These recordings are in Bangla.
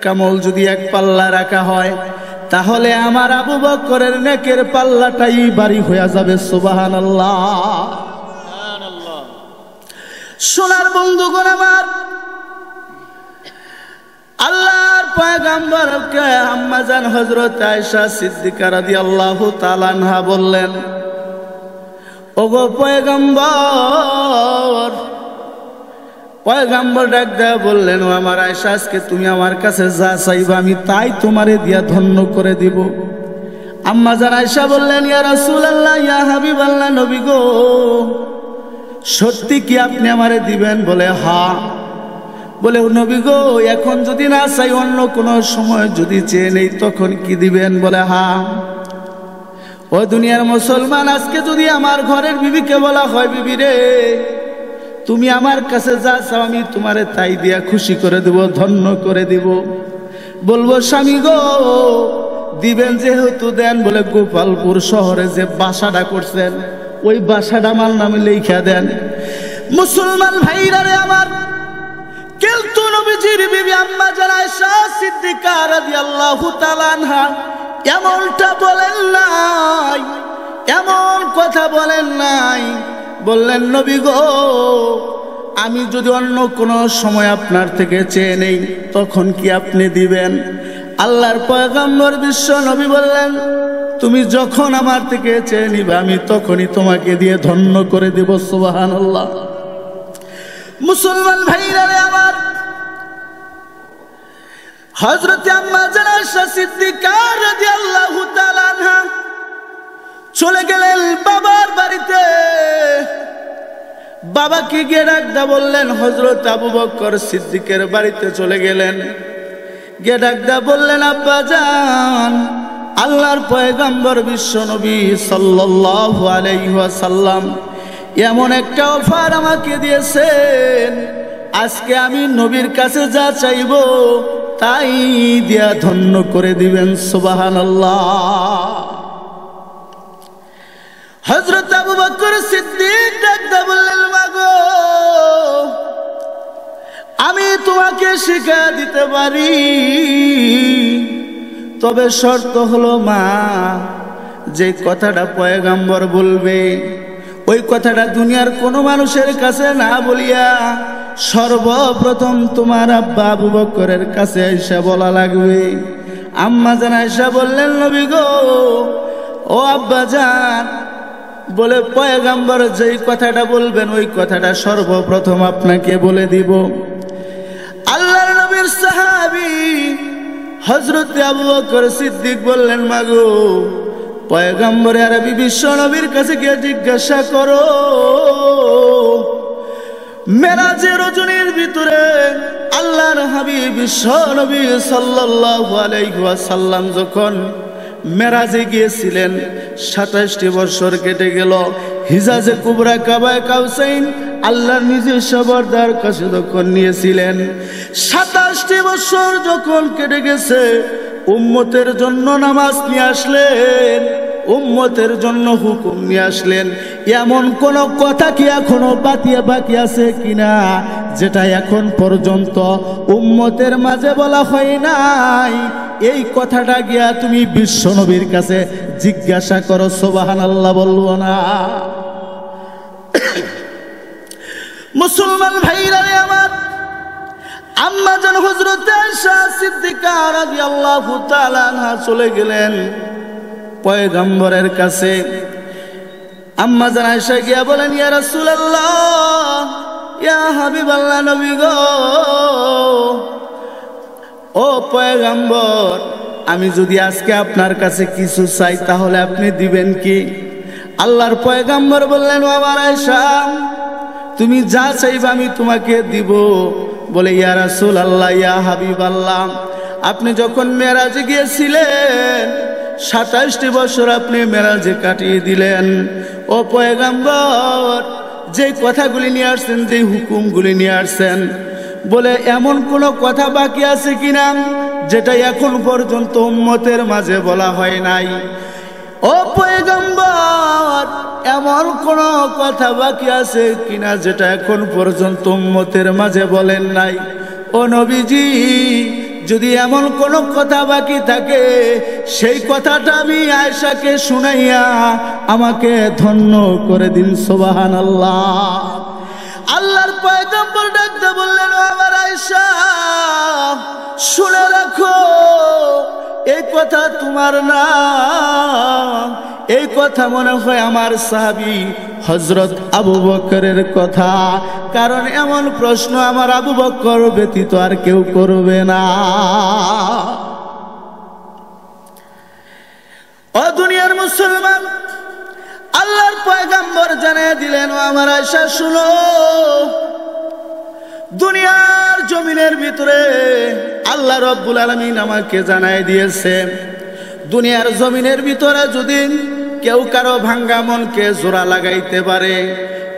কামল যদি এক পাল্লা রাখা হয় তাহলে আমার আবু বকরের নেকের পাল্লাটাই ভারী হয়ে যাবে। সুবহানাল্লাহ। সোনার বন্ধুগণ আমার, আল্লাহর পয়গম্বরকে আম্মা জান হযরত আয়েশা সিদ্দিকা রাদিয়াল্লাহু তাআলা আনহা বললেন, ওগো পয়গম্বর। পয়গম্বর ডাক দেয়া বললেন, ও আমার আয়েশা, আজকে তুমি আমার কাছে যা চাইবা আমি তাই তোমারে দিয়া ধন্য করে দিব। আম্মা জান আয়েশা বললেন, ইয়া রাসূলুল্লাহ, ইয়া হাবিবাল্লাহ, নবী গো, সত্যি কি আপনি আমারে দিবেন? বলে হ্যাঁ। বলে নবী গো, এখন যদি না চাই অন্য কোনো সময় যদি চেয়ে নেই তখন কি দিবেন? বলে হ্যাঁ। ও দুনিয়ার মুসলমান, আজকে যদি আমার ঘরের বিবিকে বলা হয়, বিবি রে তুমি আমার কাছে যা চাও আমি তোমারে তাই দিয়া খুশি করে দেব, ধন্য করে দিব। বলবো স্বামী গো দিবেন যেহেতু দেন। বলে গোপালপুর শহরে যে বাসাটা করছেন ওই বাসাটা আমার নামে লেখা দেন। মুসলমান ভাইরা রে আমার, কিন্তু নবীজির বিবি আম্মা জান আয়েশা সিদ্দিকা রাদিয়াল্লাহু তাআলা আনহা এমনটা বলেন নাই, এমন কথা বলেন নাই। বললেন, নবী গো, আমি যদি অন্য কোনো সময় আপনার থেকে চেয়ে নেই তখন কি আপনি দিবেন? আল্লাহর পয়গম্বর বিশ্ব নবী বললেন, তুমি যখন আমার থেকে চেয়ে নিবে আমি তখনই তোমাকে দিয়ে ধন্য করে দেব। সুবহানাল্লাহ। মুসলমান ভাইরা রে আমার, হযরত আম্মা জান আয়েশা সিদ্দিকা রাদিয়াল্লাহু তাআলা আনহা চলে গেলেন বাবার বাড়িতে। বাবাকে গিয়ে ডাকদা বললেন, হযরত আবু বকর সিদ্দিকের বাড়িতে চলে গেলেন। গিয়ে ডাকদা বললেন, আব্বা জান, আল্লাহর পয়গম্বর বিশ্ব নবী সাল্লাল্লাহু আলাইহি ওয়াসাল্লাম এমন একটা অফার আমাকে দিয়েছেন, আজকে আমি নবীর কাছে যা চাইবো তাই দিয়া ধন্য করে দিবেন। সুবহানাল্লাহ। হযরত আবু বকর সিদ্দিক ডাকতে বললেন, মাগো আমি তোমাকে শিক্ষা দিতে পারি, তবে শর্ত হলো মা, যে কথাটা পয়গম্বর বলবে ওই কথাটা দুনিয়ার কোনো মানুষের কাছে না বলিয়া সর্বপ্রথম তোমার আব্বা আবু বকরের কাছে আয়েশা বলা লাগবে। আম্মা জান আয়েশা বললেন, নবী গো, ও আব্বা জান, বলে পয়গম্বর যেই কথাটা বলবেন ওই কথাটা সর্বপ্রথম আপনাকে বলে দিব। আল্লাহর নবীর সাহাবী হযরত আবু বকর সিদ্দিক বললেন, মাগো পয়গম্বর আরবি বিশ্ব নবীর কাছে গিয়ে জিজ্ঞাসা করো, মেরাজের রজনীর ভিতরে আল্লাহর হাবিব বিশ্ব নবী সাল্লাল্লাহু আলাইহি ওয়াসাল্লাম যখন মেরাজে গিয়েছিলেন ২৭টি বছর কেটে গেল। হিজাজে কুবরা কাবায়ে কাউসাইন আল্লাহর নিজস্ব বরদার কাছে যখন নিয়েছিলেন, ২৭টি বছর যখন কেটে গেছে, উম্মতের জন্য নামাজ নিয়ে আসলেন, উম্মতের জন্য হুকুম নিয়ে আসলেন। এমন কোন কথা কি এখনো বাকি আছে কিনা যেটা এখন পর্যন্ত উম্মতের মাঝে বলা হয় নাই? এই কথাটা গিয়া তুমি বিশ্ব নবীর কাছে জিজ্ঞাসা করো। সুবহানাল্লাহ বলবো না? মুসলমান ভাইরা রে আমার, আম্মা জান হযরত আয়েশা সিদ্দিকা রাদিয়াল্লাহু তাআলা আনহা চলে গেলেন পয়গম্বরের কাছে। আম্মা জান আয়েশা গিয়া বলেন, ইয়া রাসূলুল্লাহ, ইয়া হাবিবাল্লাহ, নবী গো, ও পয়গম্বর, আমি যদি আজকে আপনার কাছে কিছু চাই তাহলে আপনি দিবেন কি? আল্লাহর পয়গম্বর বললেন, ও আমার আয়েশা, তুমি যা চাইবা আমি তোমাকে দিব। বলে, ইয়া রাসূলুল্লাহ, ইয়া হাবিবাল্লাহ, আপনি যখন মেরাজে গিয়েছিলেন ২৭টি বছর আপনি মেরাজে কাটিয়ে দিলেন। ও পয়গম্বর, যে কথাগুলি নিয়ে আসছেন, যে হুকুমগুলি নিয়ে আসছেন, বলে এমন কোন কথা বাকি আছে কিনা যেটা এখন পর্যন্ত উম্মতের মাঝে বলা হয় নাই? ও পয়গম্বর, এমন কোন কথা বাকি আছে কিনা যেটা এখন পর্যন্ত উম্মতের মাঝে বলেন নাই? ও নবীজি, যদি এমন কোনো কথা বাকি থাকে সেই কথাটা আমি আয়েশাকে শুনাইয়া আমাকে ধন্য করে দিন। সুবহানাল্লাহ। আল্লাহর পয়গম্বর ডাকতে বললেন, আমার আয়েশা শুনে রাখো, এই কথা তোমার না, এই কথা মনে হয় আমার সাহাবী হযরত আবু বকরের কথা, কারণ এমন প্রশ্ন আমার আবু বকর ব্যতীত আর কেউ করবে না। ও দুনিয়ার মুসলমান, আল্লাহর পয়গম্বর জানিয়ে দিলেন, ও আমার আয়েশা শুনো, দুনিয়ার জমিনের ভিতরে আল্লাহ রাব্বুল আলামিন আমাকে জানাই দিয়েছে, দুনিয়ার জমিনের ভিতরে যদি কেউ কারো ভাঙ্গা মনকে জোড়া লাগাইতে পারে,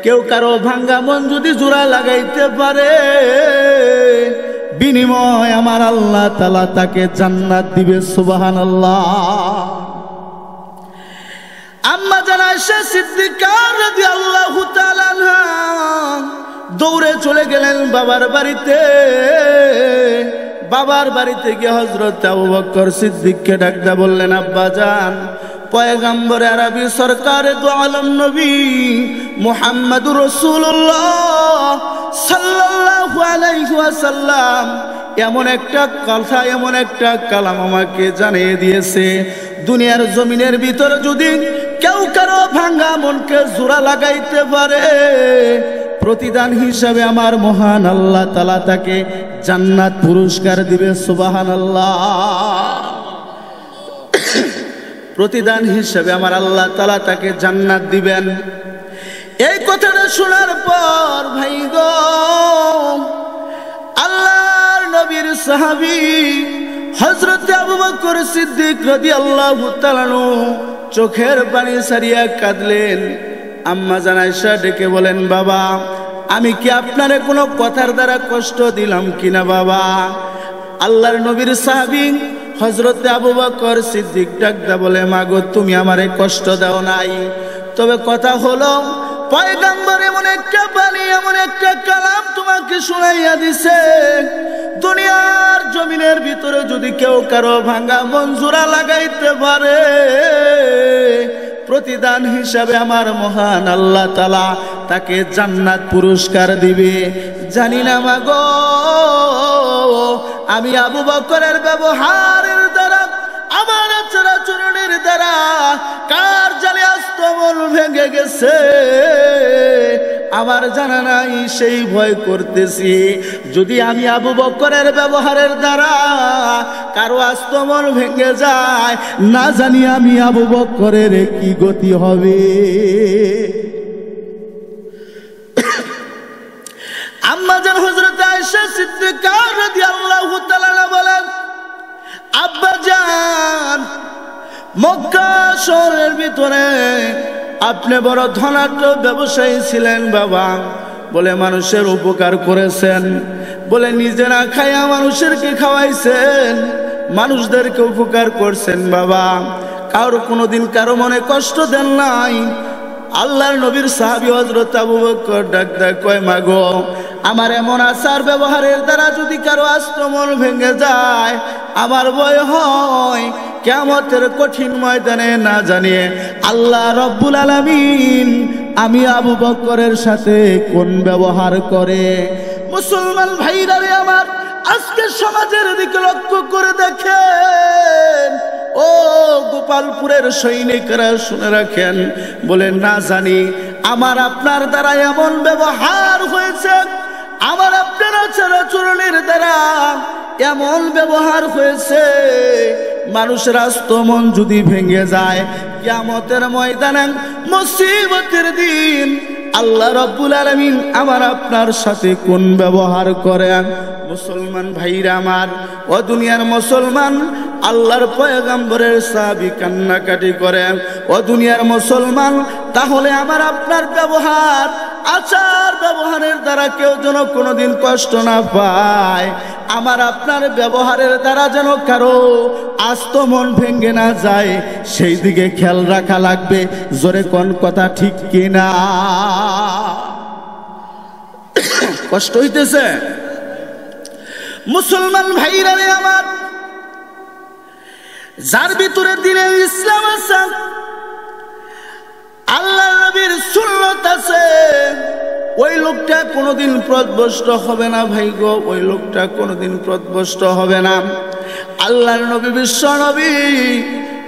কেউ কারো ভাঙ্গা মন যদি জোড়া লাগাইতে পারে, বিনিময় আমার আল্লাহ তাআলা তাকে জান্নাত দিবে। সুবহানাল্লাহ। আম্মা জান আয়েশা সিদ্দিকা রাদিয়াল্লাহু তাআলা আনহা দৌড়ে চলে গেলেন বাবার বাড়িতে। বাবার বাড়িতে গিয়ে হযরত আবু বকর সিদ্দিককে ডাকতে বললেন, আব্বা জান, পয়গম্বরে আরবি সরকারে দু আলম নবী মুহাম্মদুর রাসূলুল্লাহ সাল্লাল্লাহু আলাইহি ওয়াসাল্লাম এমন একটা কথা, এমন একটা কালাম আমাকে জানিয়ে দিয়েছে, দুনিয়ার জমিনের ভিতরে যদি কেউ কারো ভাঙ্গা মনকে জোড়া লাগাইতে পারে, প্রতিদান হিসাবে আমার মহান আল্লাহ তাআলা তাকে জান্নাত পুরস্কার দিবে। সুবহানাল্লাহ। প্রতিদান হিসাবে আমার আল্লাহ তাআলা তাকে জান্নাত দিবেন। এই কথাটা শোনার পর ভাই গো, আল্লাহর নবীর সাহাবী হযরত আবু বকর সিদ্দিক রাদিয়াল্লাহু তাআলা আনহু চোখের পানি ছাড়িয়া কাঁদলেন। আম্মা জান আয়েশা ডেকে বলেন, বাবা, আমি কি আপনারে কোনো কথার দ্বারা কষ্ট দিলাম কিনা বাবা? আল্লাহর নবীর সাহাবী হযরত আবু বকর সিদ্দিক ডাকদা বলে, মাগো, তুমি আমারে কষ্ট দাও নাই, তবে কথা হলো পয়গম্বর এমন একটা বাণী, এমন একটা কালাম তোমাকে শুনাইয়া দিছে, দুনিয়ার জমিনের ভিতরে যদি কেউ কারো ভাঙ্গা মন জোড়া লাগাইতে পারে, প্রতিদান হিসাবে আমার মহান আল্লাহ তাআলা তাকে জান্নাত পুরস্কার দিবে। জানি না মাগো, আমি আবু বকরের ব্যবহারের দ্বারা, আমার আচরণের দ্বারা কার জানে আস্তমল ভেঙে গেছে আমার জানা নাই, সেই ভয় করতেছি যদি আমি আবু বকরের ব্যবহারের দ্বারা কারো আস্তমল ভেঙে যায়, না জানি আমি আবু বকরের কি গতি হবে। আম্মা জান হযরত আয়েশা সিদ্দিকা রাদিয়াল্লাহু তাআলা বলেন, আব্বা জান, মক্কা শহরের ভিতরে আপনি বড় ধনাঢ্য ব্যবসায়ী ছিলেন বাবা, বলে মানুষের উপকার করেছেন, বলে নিজে না খাইয়া মানুষেরকে খাওয়াইছেন, মানুষদেরকে উপকার করছেন বাবা, কারো কোনোদিন কারো মনে কষ্ট দেন নাই। আল্লাহর নবীর সাহাবী হযরত আবু বকর ডাকদা কয়, মাগো, আমার এমন আচার ব্যবহারের দ্বারা যদি কারো আস্ত্রমন ভেঙে যায়, আমার ভয় হয় কিয়ামতের কঠিন ময়দানে না জানিয়ে আল্লাহ রব্বুল আলামিন আমি আবু বকরের সাথে কোন ব্যবহার করে। মুসলমান ভাইরা রে আমার, আজকে সমাজের দিকে লক্ষ্য করে দেখেন, ও গোপালপুরের সৈনিকরা শুনে রাখেন, বলে না জানি আমার আপনার দ্বারা এমন ব্যবহার হয়েছে, আমার আপনার আচরণের দ্বারা এমন ব্যবহার হয়েছে, মানুষের আস্তমন যদি ভেঙে যায়, কিয়ামতের ময়দানে মুসিবতের দিন আল্লাহ রাব্বুল আলামিন আমার আপনার সাথে কোন ব্যবহার করেন। মুসলমান ভাইরা আমার, ও দুনিয়ার মুসলমান, আল্লাহর পয়গম্বরের সাহাবী কান্নাকাটি করেন, ও দুনিয়ার মুসলমান, তাহলে আমার আপনার ব্যবহার, আচার ব্যবহারের দ্বারা কেউ যেন কোনোদিন কষ্ট না পায়, আমার আপনার ব্যবহারের দ্বারা যেন কারো আস্ত মন ভেঙে না যায়, সেই দিকে খেয়াল রাখা লাগবে। জোরে কোন কথা ঠিক কিনা? কষ্ট হইতেছে? মুসলমান ভাইরা রে আমার, যার ভিতরে দিনের ইসলাম আছে, আল্লাহ নবীর সুন্নাত আছে, ওই লোকটা কোনোদিন পথভ্রষ্ট হবে না ভাই গো, ওই লোকটা কোনোদিন পথভ্রষ্ট হবে না। আল্লাহর নবী বিশ্ব নবী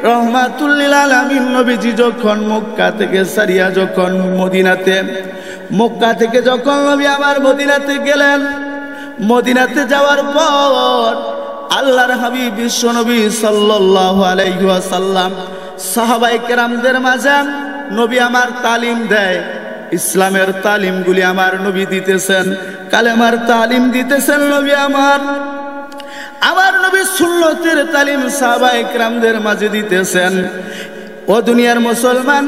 রহমাতুল লিল আলামিন নবীজি যখন মক্কা থেকে সারিয়া যখন মক্কা থেকে যখন নবী আমার মদিনাতে গেলেন, মদিনাতে যাওয়ার পর আল্লাহর হাবিব বিশ্ব নবী সাল্লাল্লাহু আলাইহি ওয়াসাল্লাম সাহাবায়ে কেরামদের মাঝে নবী আমার তালিম দেয়। ইসলামের তালিমগুলি আমার নবী দিতেছেন, কালেমার তালিম দিতেছেন নবী আমার নবী সুন্নতের তালিম সাহাবায়ে কেরামদের মাঝে দিতেছেন। ও দুনিয়ার মুসলমান,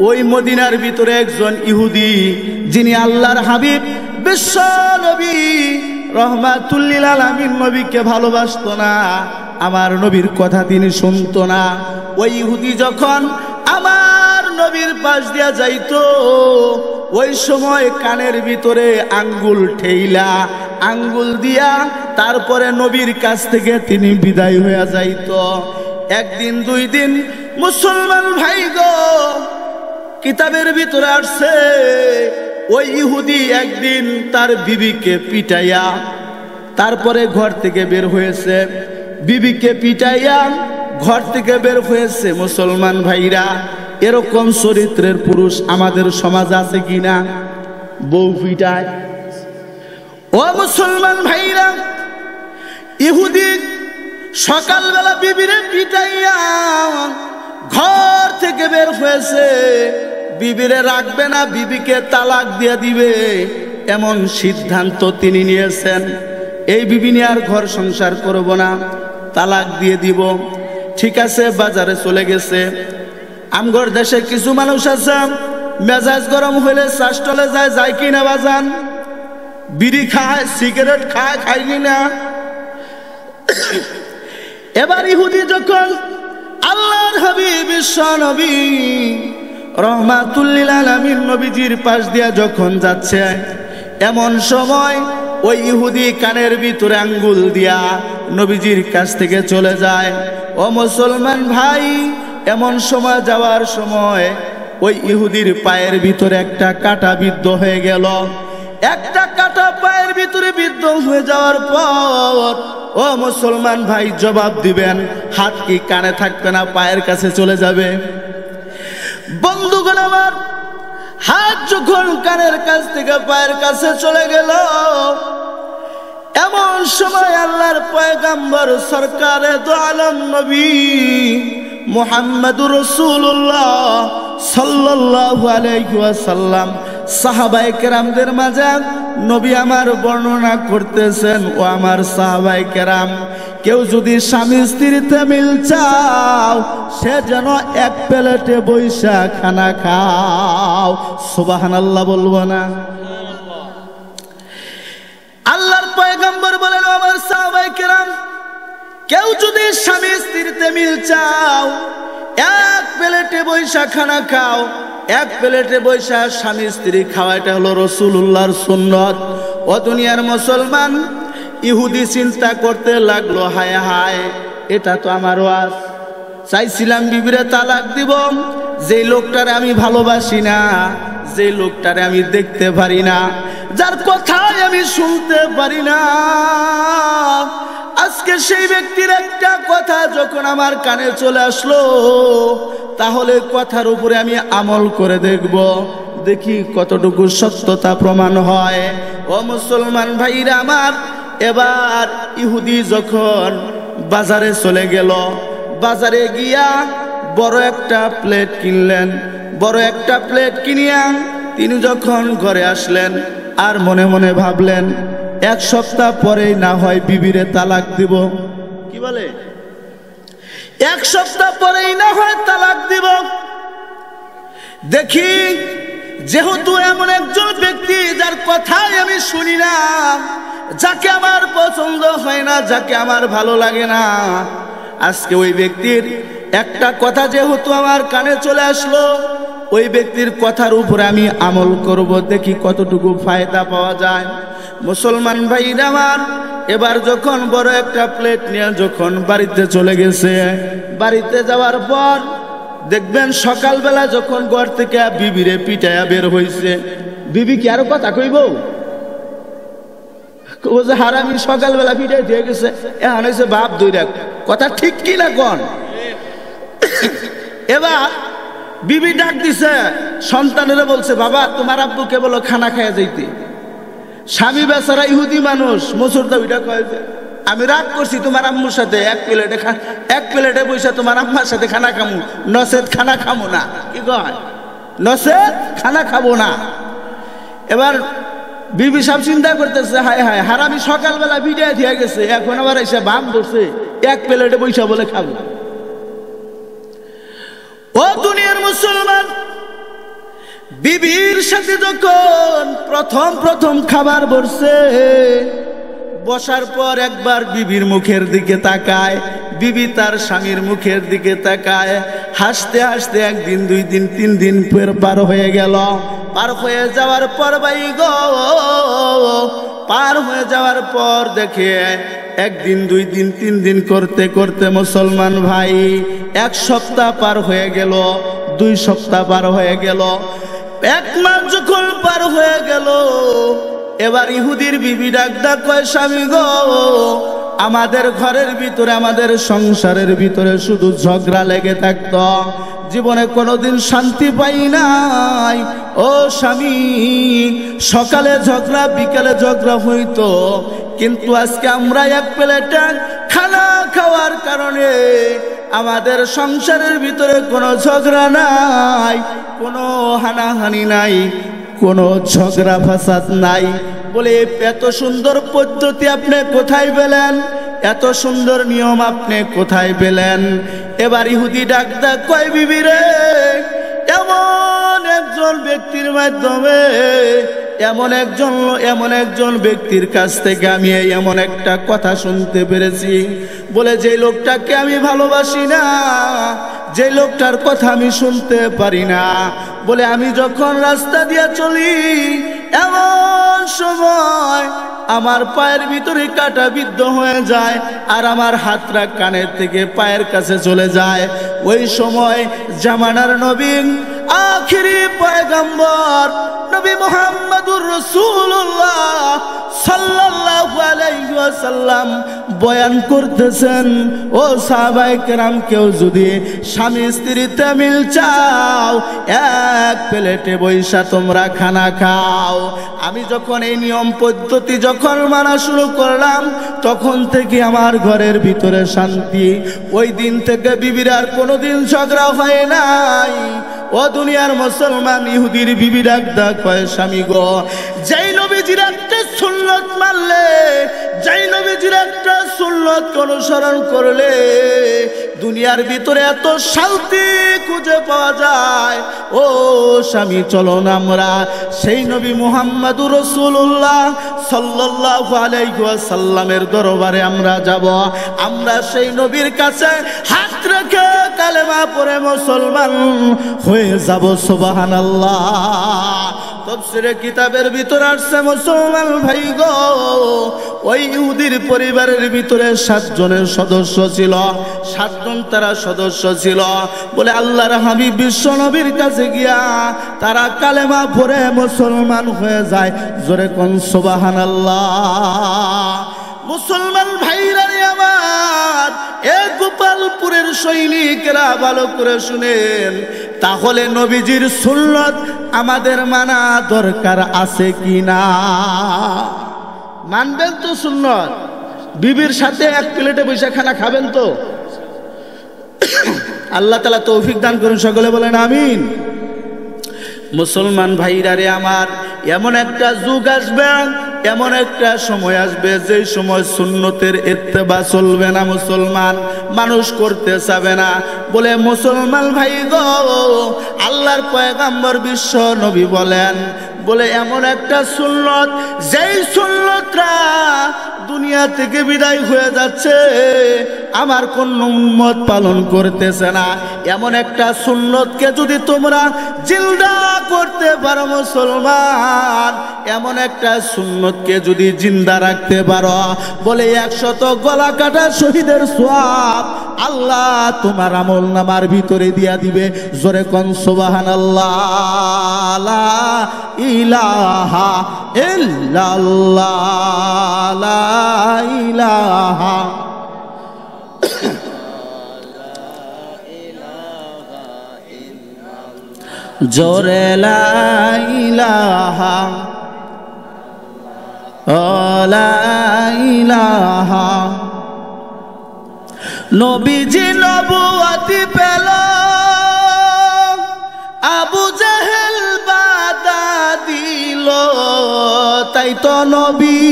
ওই মদিনার ভিতরে একজন ইহুদি, যিনি আল্লাহর হাবিব বিশ্ব নবী রহমাতুল লিল আলামিন নবীকে ভালোবাসতো না, আমার নবীর কথা তিনি শুনতো না। ওই ইহুদি যখন আমার নবীর পাশ দিয়া যাইতো, ওই সময় কানের ভিতরে আঙ্গুল ঠেইলা আঙ্গুল দিয়া তারপরে নবীর কাছ থেকে তিনি বিদায় হয়ে যাইতো। একদিন দুই দিন মুসলমান ভাই গো, কিতাবের ভিতরে আসছে ওই ইহুদি একদিন তার বিবিকে পিটাইয়া তারপরে ঘর থেকে বের হয়েছে, বিবিকে পিটাইয়া ঘর থেকে বের হয়েছে। মুসলমান ভাইরা, এরকম চরিত্রের পুরুষ আমাদের সমাজ আছে কিনা? বউ পিটায়। ও মুসলমান ভাইরা, ইহুদি সকালবেলা বিবিরে পিটাইয়া ঘর থেকে বের হয়েছে, বিবিরে রাখবে না, বিবিকে তালাক দিয়ে দিবে, এমন সিদ্ধান্ত তিনি নিয়েছেন। এই বিবি নিয়ে আর ঘর সংসার করব না, তালাক দিয়ে দিব। ঠিক আছে, বাজারে চলে গেছে। আমগর দেশে কিছু মানুষ আছে, মেজাজ গরম হইলে চাষটলে যায় কিনা বাজান, বিড়ি খায়, সিগারেট খায়, খায়নি না। এবার ইহুদি যখন আল্লাহর হাবিব বিশ্ব নবী রহমাতুল লিল আলামিন নবীজির পাশ দিয়া যখন যাচ্ছে, এমন সময় ওই ইহুদি কানের ভিতরে আঙ্গুল দিয়া নবীজির কাছ থেকে চলে যায়। ও মুসলমান ভাই, এমন সময় যাওয়ার সময় ওই ইহুদির পায়ের ভিতরে একটা কাঁটা বিদ্ধ হয়ে গেল। একটা কাঁটা পায়ের ভিতরে বিদ্ধ হয়ে যাওয়ার পর ও মুসলমান ভাই জবাব দিবেন, হাত কি কানে থাকবে না, পায়ের কাছে চলে যাবে? বন্ধুগণ আমার, হাত যখন কানের কাছ থেকে পায়ের কাছে চলে গেল, এমন সময় আল্লাহর পয়গম্বর সরকারে দো আলম নবী মুহাম্মদুর রাসূলুল্লাহ সাল্লাল্লাহু আলাইহি ওয়াসাল্লাম সাহাবায়ে কেরামদের মাঝে নবী আমার বর্ণনা করতেছেন, ও আমার সাহাবায়ে কেরাম, কেউ যদি স্বামী স্ত্রীতে মিল চাও, সে যেন এক প্লেটে বৈশা খানা খাও। সুবহানাল্লাহ বলবো না? আল্লাহর পয়গম্বর বলেন, ও আমার সাহাবায়ে কেরাম, কেউ যদি স্বামী স্ত্রীতে মিল চাও, এক প্লেটে বৈশা খানা খাও। এক প্লেটে বৈশা স্বামী স্ত্রী খাওয়া, এটা হলো রাসূলুল্লাহর সুন্নত। ও দুনিয়ার মুসলমান, ইহুদি চিন্তা করতে লাগলো, হায় হায়, এটা তো আমার ওয়াজ। চাইছিলাম বিবিরে তালাক দিব, যে লোকটারে আমি ভালোবাসি না, যে লোকটারে আমি দেখতে পারি না, যার কথাই আমি শুনতে পারি না, আজকে সেই ব্যক্তির একটা কথা যখন আমার কানে চলে আসলো, তাহলে কথার উপরে আমি আমল করে দেখব, দেখি কতটুকু সত্যতা প্রমাণ হয়। ও মুসলমান ভাইরা আমার, এবার ইহুদি যখন বাজারে চলে গেল, বাজারে গিয়া বড় একটা প্লেট কিনলেন। বড় একটা প্লেট কিনিয়া তিনি যখন ঘরে আসলেন, আর মনে মনে ভাবলেন, এক সপ্তাহ পরেই না হয় বিবিরে তালাক দিব। কি বলে? এক সপ্তাহ পরেই না হয় তালাক দিব। দেখি, যেহেতু এমন একজন ব্যক্তি যার কথাই আমি শুনি না, যাকে আমার পছন্দ হয় না, যাকে আমার ভালো লাগে না, আজকে ওই ব্যক্তির একটা কথা যেহেতু আমার কানে চলে আসলো, ওই ব্যক্তির কথার উপরে আমি আমল করব, দেখি কতটুকু ফায়দা পাওয়া যায়। মুসলমান ভাইরা আমার, এবার যখন বড় একটা প্লেট নিয়ে যখন বাড়িতে চলে গেছে, বাড়িতে যাওয়ার পর দেখবেন সকালবেলা যখন ঘর থেকে বিবিরে পিটায়া বের হইছে, বিবি কি আরো কথা কইব? ও যে হারামি সকালবেলা পিটাই দিয়ে গেছে, এখন হয়েছে বাপ দইরা, কথা ঠিক কি না কোন? এবার বিবি ডাক দিছে, সন্তানেরা বলছে, বাবা তোমার আব্বুকে বলো খানা খাইয়া যাইতে। স্বামী বেচারা ইহুদি মানুষ, মসুর দাবিটা কয়েছে, আমি রাগ করছি তোমার আম্মুর সাথে, এক প্লেটে বসে তোমার আম্মার সাথে খানা খামু, নসেদ খানা খামু না। কি কয়? নসেদ খানা খাবো না। এবার বিবি সব চিন্তা করতেছে, হায় হায় হারামি সকালবেলা ভিডিও দিয়ে গেছে, এখন আবার এসে বাপ ধরছে, এক প্লেটে বসে বলে খাবো। ও দুনিয়ার মুসলমান, বিবির সাথে যখন প্রথম খাবার বসছে, বসার পর একবার বিবির মুখের দিকে তাকায়, বিবি তার স্বামীর মুখের দিকে তাকায়, হাসতে হাসতে একদিন, 2 দিন, 3 দিন পার হয়ে গেল। পার হয়ে যাওয়ার পর ভাই গো, পার হয়ে যাওয়ার পর দেখে 1 দিন, 2 দিন, 3 দিন করতে করতে মুসলমান ভাই 1 সপ্তাহ পার হয়ে গেল, 2 সপ্তাহ পার হয়ে গেল, 1 মাস যখন পার হয়ে গেল, এবার ইহুদির বিবি ডাক কয়, স্বামী গো, আমাদের ঘরের ভিতরে, আমাদের সংসারের ভিতরে শুধু ঝগড়া লেগে থাকতো, জীবনে কোনোদিন শান্তি পাই নাই। ও স্বামী, সকালে ঝগড়া বিকালে ঝগড়া হইতো, কিন্তু আজকে আমরা 1 প্লেটে খানা খাওয়ার কারণে আমাদের সংসারের ভিতরে কোনো ঝগড়া নাই, কোনো হানাহানি নাই, কোনো ঝগড়া ফাসাদ নাই। বলে এত সুন্দর পদ্ধতি আপনি কোথায় পেলেন? এত সুন্দর নিয়ম আপনি কোথায় পেলেন? এবার ইহুদি ডাক কয়, বিবি রে, এমন একজন ব্যক্তির মাধ্যমে, এমন একজন ব্যক্তির কাছ থেকে আমি এমন একটা কথা শুনতে পেরেছি, বলে যে লোকটাকে আমি ভালোবাসি না, যে লোকটার কথা আমি শুনতে পারি না, বলে আমি যখন রাস্তা দিয়ে চলি, এমন সময় আমার পায়ের ভিতরে কাটা বিদ্ধ হয়ে যায়, আর আমার হাতটা কানের থেকে পায়ের কাছে চলে যায়। ওই সময় জামানার নবী, আখিরি পয়গম্বর নবী মুহাম্মদুর রাসূলুল্লাহ সাল্লাল্লাহু আলাইহি ওয়াসাল্লাম বয়ান করতেছেন, ও সাহাবায়ে কেরাম, কেউ যদি স্বামী স্ত্রীতে মিল চাও, 1 প্লেটে বৈশা তোমরা খানা খাও। আমি যখন এই নিয়ম পদ্ধতি যখন মানা শুরু করলাম, তখন থেকে আমার ঘরের ভিতরে শান্তি। ওই দিন থেকে বিবির আর কোনোদিন ঝগড়া হয় নাই। ও দুনিয়ার মুসলমান, ইহুদির বিবি ডাক কয়, স্বামী গো, যেই নবীজির একটা সুন্নত মানলে, যেই নবীজির একটা সুন্নত অনুসরণ করলে দুনিয়ার ভিতরে এত শান্তি খুঁজে পাওয়া যায়, ও স্বামী চলো না আমরা সেই নবী মুহাম্মদুর রাসূলুল্লাহ সাল্লাল্লাহু আলাইহি ওয়াসাল্লামের দরবারে আমরা যাব। আমরা সেই নবীর কাছে হাত রেখে কালেমা পড়ে মুসলমান হয়ে যাব। সুবহানাল্লাহ। তাফসীরে কিতাবের ভিতর আসছে, মুসলমান ভাই গো, ওই ইহুদির পরিবারের ভিতরে 7 জনের সদস্য ছিল, 7 জন তারা সদস্য ছিল। বলে আল্লাহর হাবিব বিশ্ব নবীর কাছে গিয়া তারা কালেমা পড়ে মুসলমান হয়ে যায়। জোরে কোন সুবহানাল্লাহ। মুসলমান ভাইরা আমার, এ গোপালপুরের সৈনিকেরা ভালো করে শুনেন, তাহলে নবীজির সুন্নত আমাদের মানা দরকার আছে কি না? মানবেন তো সুন্নত? বিবির সাথে 1 প্লেটে বসে খানা খাবেন তো? আল্লাহ তাআলা তৌফিক দান করুন, সকলে বলেন আমিন। মুসলমান ভাইরা রে আমার, এমন একটা যুগ আসবে, এমন একটা সময় আসবে, যে সময় সুন্নতের ইত্তেবা চলবে না, মুসলমান মানুষ করতে চাবে না। বলে মুসলমান ভাই গো, আল্লাহর পয়গম্বর বিশ্ব নবী বলেন, বলে এমন একটা সুন্নত, যেই সুন্নতরা দুনিয়া থেকে বিদায় হয়ে যাচ্ছে, আমার কোন উম্মত পালন করতেছে না। এমন একটা সুন্নতকে যদি তোমরা জিন্দা করতে পারো মুসলমান, এমন একটা সুন্নতকে যদি জিন্দা রাখতে পারো, বলে 100 গলা কাটা শহীদের সওয়াব আল্লাহ তোমার আমল নামার ভিতরে দিয়া দিবে। জোরে কোন সুবহানাল্লাহ। লা ইলাহা ইল্লাল্লাহ, লা ইলাহা জোরে লা ইলাহা লা ইলাহা। নবীজি নবুয়তি পেল, আবু জেহেল বাধা দিল, তাই তো নবী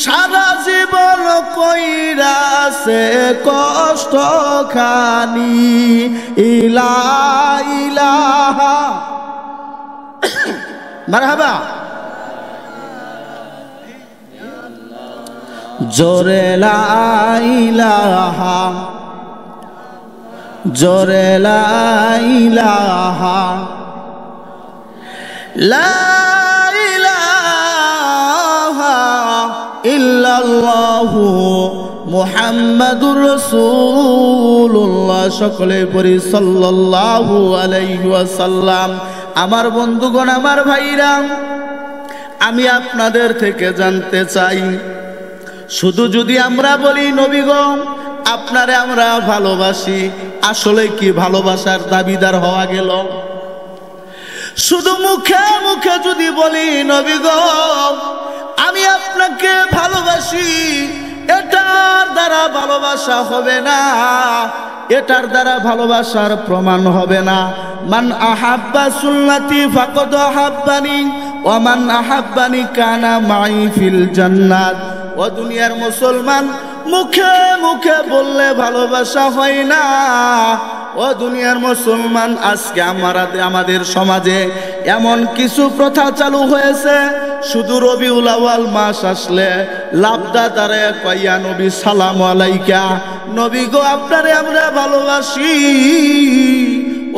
সারা জীবন কইরাছে কষ্ট খানি। ইলাহা মারহাবা। জোরে লা ইলাহা জোরে লা ইলাহা লা ইলাহা ইল্লাল্লাহু মুহাম্মাদুর রাসূলুল্লাহ। সকলে পড়ি সাল্লাল্লাহু আলাইহি ওয়াসাল্লাম। আমার বন্ধুগণ, আমার ভাইরা, আমি আপনাদের থেকে জানতে চাই, শুধু যদি আমরা বলি নবী গো আপনারে আমরা ভালোবাসি, আসলে কি ভালোবাসার দাবিদার হওয়া গেল? শুধু মুখে মুখে যদি বলি নবী গো আমি আপনাকে ভালোবাসি, এটার দ্বারা ভালোবাসা হবে না, এটার দ্বারা ভালোবাসার প্রমাণ হবে না। মান আহাব্বা সুন্নতি ফাকাদ আহাব্বানি ওয়া মান আহাব্বানি কানা মাই ফিল জান্নাত। ও দুনিয়ার মুসলমান, মুখে মুখে বললে ভালোবাসা হয় না। ও দুনিয়ার মুসলমান, আজকে আমাদের সমাজে এমন কিছু প্রথা চালু হয়েছে, শুধু রবিউল আউয়াল মাস আসলে লাভদা তারে কইয়া নবী সালাম আলাইকা, নবী গো আপনারে আমরা ভালোবাসি।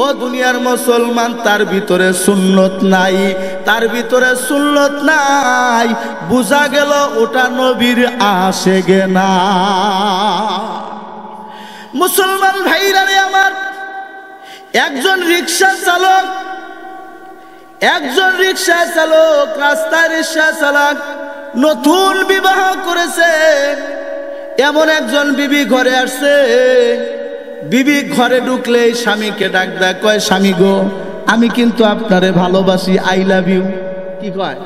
ও দুনিয়ার মুসলমান, তার ভিতরে সুন্নত নাই, তার ভিতরে সুন্নত নাই, বুঝা গেল ওটা নবীর আশেকে না। মুসলমান ভাইরা রে আমার, একজন রিকশা চালক রাস্তায় রিকশা চালক নতুন বিবাহ করেছে। এমন একজন বিবি ঘরে আসছে, বিবি ঘরে ঢুকলে স্বামীকে ডাক দেয়, কয় স্বামী গো আমি কিন্তু আপনারে ভালোবাসি, আই লাভ ইউ। কি কয়?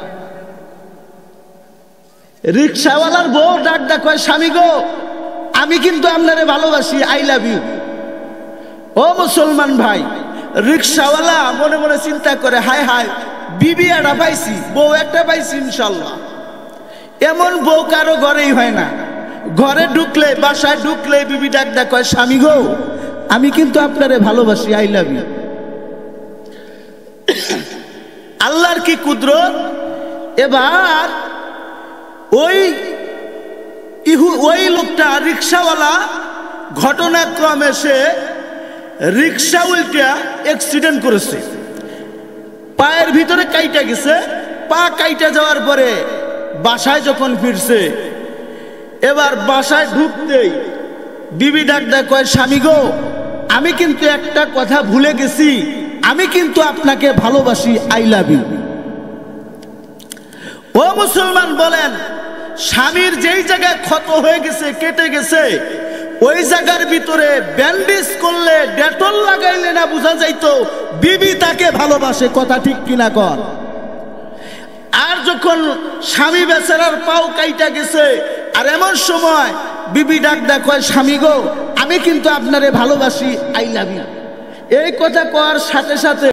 রিকশাওয়ালার বউ ডাক দেয়, কয় স্বামী গো আমি কিন্তু আপনারে ভালোবাসি, আই লাভ ইউ। ও মুসলমান ভাই, রিকশাওয়ালা মনে মনে চিন্তা করে, হায় হায় বিবি একটা পাইছি, বউ একটা পাইছি ইনশাল্লাহ। এমন বউ কারো ঘরেই হয় না। ঘরে ঢুকলে, বাসায় ঢুকলে বিবি ডাক দেয়, কয় স্বামী গো আমি কিন্তু আপনারে ভালোবাসি, আই লাভ ইউ। আল্লাহর কি কুদরত! এবার ওই লোকটা রিকশাওয়ালা ঘটনাক্রমে সে রিকশা উল্টা অ্যাক্সিডেন্ট করেছে, পায়ের ভিতরে কাইটা গেছে। পা কাইটা যাওয়ার পরে বাসায় যখন ফিরছে, এবার বাসায় ঢুকতেই বিবি ডাক দেয়, কয় স্বামী গো আমি কিন্তু একটা কথা ভুলে গেছি, আমি কিন্তু আপনাকে ভালোবাসি, আই লাভ ইউ। ও মুসলমান বলেন, স্বামীর যেই জায়গায় ক্ষত হয়ে গেছে, কেটে গেছে, ওই জায়গার ভিতরে ব্যান্ডেজ করলে, ডেটল লাগাইলে না বোঝা যাইতো বিবি তাকে ভালোবাসে। কথা ঠিক কিনা কর? আর যখন স্বামী বেচারার পাও কাইটা গেছে, আর এমন সময় বিবি ডাক দেয়, কয় স্বামী গো আমি কিন্তু আপনারে ভালোবাসি, আই লাভ ইউ। এই কথা কওয়ার সাথে সাথে